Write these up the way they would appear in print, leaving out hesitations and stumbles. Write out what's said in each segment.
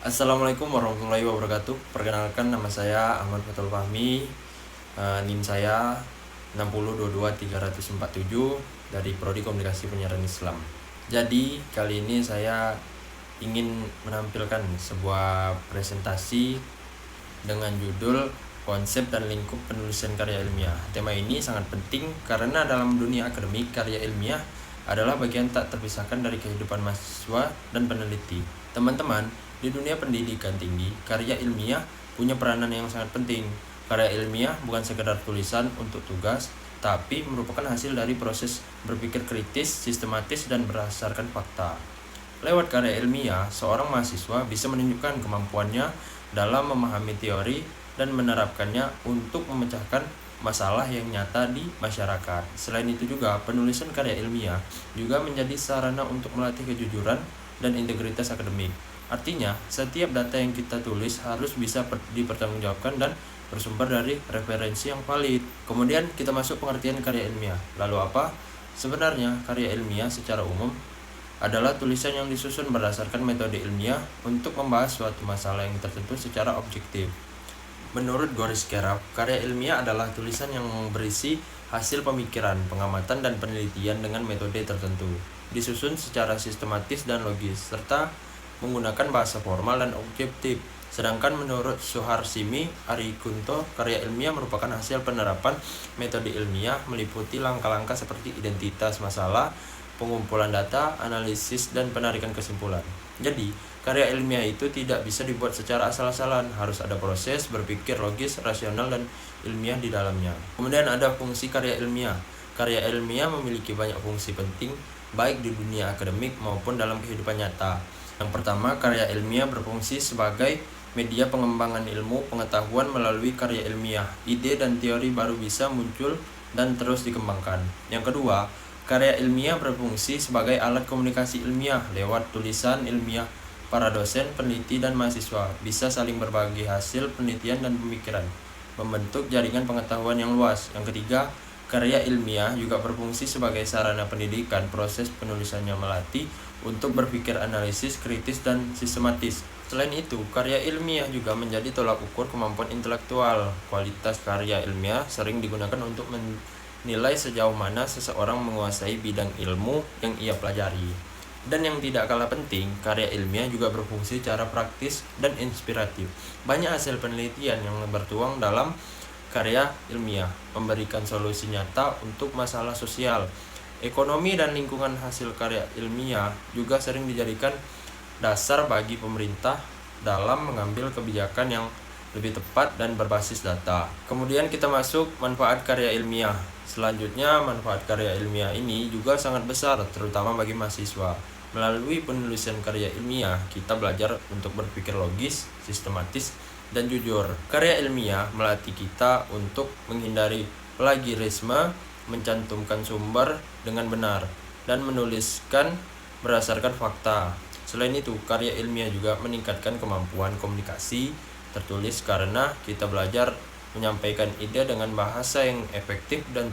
Assalamualaikum warahmatullahi wabarakatuh. Perkenalkan, nama saya Ahmad Fatul Fahmi. NIM saya 6022347 dari Prodi Komunikasi Penyiaran Islam. Jadi kali ini saya ingin menampilkan sebuah presentasi dengan judul Konsep dan Lingkup Penulisan Karya Ilmiah. Tema ini sangat penting karena dalam dunia akademik, karya ilmiah adalah bagian tak terpisahkan dari kehidupan mahasiswa dan peneliti. Teman-teman, di dunia pendidikan tinggi, karya ilmiah punya peranan yang sangat penting. Karya ilmiah bukan sekedar tulisan untuk tugas, tapi merupakan hasil dari proses berpikir kritis, sistematis, dan berdasarkan fakta. Lewat karya ilmiah, seorang mahasiswa bisa menunjukkan kemampuannya dalam memahami teori dan menerapkannya untuk memecahkan masalah yang nyata di masyarakat. Selain itu juga, penulisan karya ilmiah juga menjadi sarana untuk melatih kejujuran dan integritas akademik. Artinya, setiap data yang kita tulis harus bisa dipertanggungjawabkan dan bersumber dari referensi yang valid. Kemudian kita masuk pengertian karya ilmiah. Lalu apa? Sebenarnya, karya ilmiah secara umum adalah tulisan yang disusun berdasarkan metode ilmiah untuk membahas suatu masalah yang tertentu secara objektif. Menurut Goris Kerap, karya ilmiah adalah tulisan yang berisi hasil pemikiran, pengamatan, dan penelitian dengan metode tertentu, disusun secara sistematis dan logis, serta menggunakan bahasa formal dan objektif. Sedangkan menurut Suharsimi Arikunto, karya ilmiah merupakan hasil penerapan metode ilmiah meliputi langkah-langkah seperti identitas masalah, pengumpulan data, analisis, dan penarikan kesimpulan. Jadi, karya ilmiah itu tidak bisa dibuat secara asal-asalan, harus ada proses berpikir logis, rasional, dan ilmiah di dalamnya. Kemudian ada fungsi karya ilmiah. Karya ilmiah memiliki banyak fungsi penting, baik di dunia akademik maupun dalam kehidupan nyata. Yang pertama, karya ilmiah berfungsi sebagai media pengembangan ilmu pengetahuan. Melalui karya ilmiah, ide dan teori baru bisa muncul dan terus dikembangkan. Yang kedua, karya ilmiah berfungsi sebagai alat komunikasi ilmiah. Lewat tulisan ilmiah, para dosen, peneliti, dan mahasiswa bisa saling berbagi hasil penelitian dan pemikiran, membentuk jaringan pengetahuan yang luas. Yang ketiga, karya ilmiah juga berfungsi sebagai sarana pendidikan. Proses penulisannya melatih untuk berpikir analisis, kritis, dan sistematis. Selain itu, karya ilmiah juga menjadi tolak ukur kemampuan intelektual. Kualitas karya ilmiah sering digunakan untuk menilai sejauh mana seseorang menguasai bidang ilmu yang ia pelajari. Dan yang tidak kalah penting, karya ilmiah juga berfungsi secara praktis dan inspiratif. Banyak hasil penelitian yang bertuang dalam karya ilmiah memberikan solusi nyata untuk masalah sosial, ekonomi, dan lingkungan. Hasil karya ilmiah juga sering dijadikan dasar bagi pemerintah dalam mengambil kebijakan yang lebih tepat dan berbasis data. Kemudian kita masuk manfaat karya ilmiah. Selanjutnya, manfaat karya ilmiah ini juga sangat besar, terutama bagi mahasiswa. Melalui penulisan karya ilmiah, kita belajar untuk berpikir logis, sistematis, dan jujur. Karya ilmiah melatih kita untuk menghindari plagiarisme, mencantumkan sumber dengan benar, dan menuliskan berdasarkan fakta. Selain itu, karya ilmiah juga meningkatkan kemampuan komunikasi tertulis karena kita belajar menyampaikan ide dengan bahasa yang efektif dan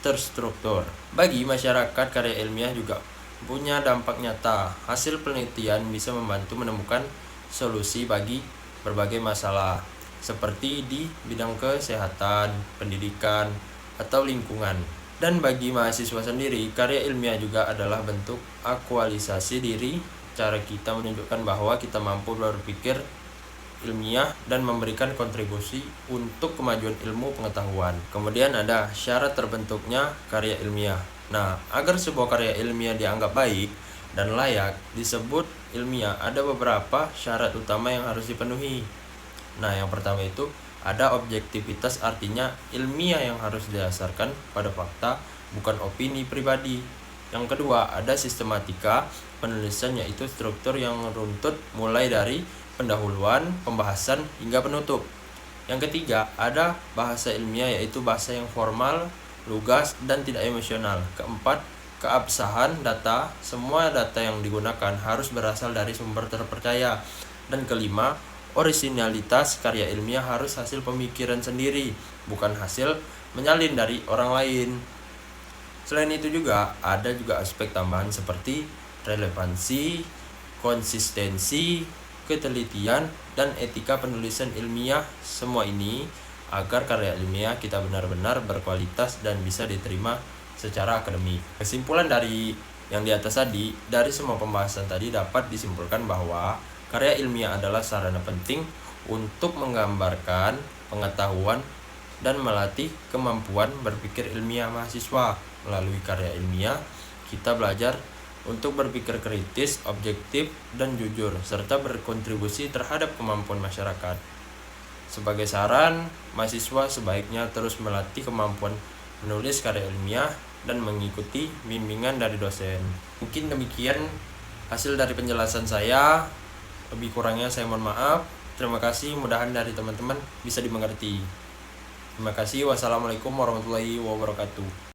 terstruktur. Bagi masyarakat, karya ilmiah juga punya dampak nyata. Hasil penelitian bisa membantu menemukan solusi bagi berbagai masalah, seperti di bidang kesehatan, pendidikan, atau lingkungan. Dan bagi mahasiswa sendiri, karya ilmiah juga adalah bentuk aktualisasi diri, cara kita menunjukkan bahwa kita mampu berpikir ilmiah dan memberikan kontribusi untuk kemajuan ilmu pengetahuan. Kemudian ada syarat terbentuknya karya ilmiah. Nah, agar sebuah karya ilmiah dianggap baik dan layak disebut ilmiah, ada beberapa syarat utama yang harus dipenuhi. Nah, yang pertama itu ada objektivitas, artinya ilmiah yang harus didasarkan pada fakta, bukan opini pribadi. Yang kedua, ada sistematika penulisan, yaitu struktur yang runtut mulai dari pendahuluan, pembahasan, hingga penutup. Yang ketiga, ada bahasa ilmiah, yaitu bahasa yang formal, lugas, dan tidak emosional. Keempat, keabsahan data. Semua data yang digunakan harus berasal dari sumber terpercaya. Dan kelima, orisinalitas. Karya ilmiah harus hasil pemikiran sendiri, bukan hasil menyalin dari orang lain. Selain itu juga ada aspek tambahan seperti relevansi, konsistensi, ketelitian, dan etika penulisan ilmiah. Semua ini agar karya ilmiah kita benar-benar berkualitas dan bisa diterima secara akademik. Kesimpulan dari yang di atas tadi, dari semua pembahasan tadi dapat disimpulkan bahwa karya ilmiah adalah sarana penting untuk menggambarkan pengetahuan dan melatih kemampuan berpikir ilmiah mahasiswa. Melalui karya ilmiah, kita belajar untuk berpikir kritis, objektif, dan jujur, serta berkontribusi terhadap kemampuan masyarakat. Sebagai saran, mahasiswa sebaiknya terus melatih kemampuan menulis karya ilmiah dan mengikuti bimbingan dari dosen. Mungkin demikian hasil dari penjelasan saya. Lebih kurangnya saya mohon maaf. Terima kasih, mudahan dari teman-teman bisa dimengerti. Terima kasih. Wassalamualaikum warahmatullahi wabarakatuh.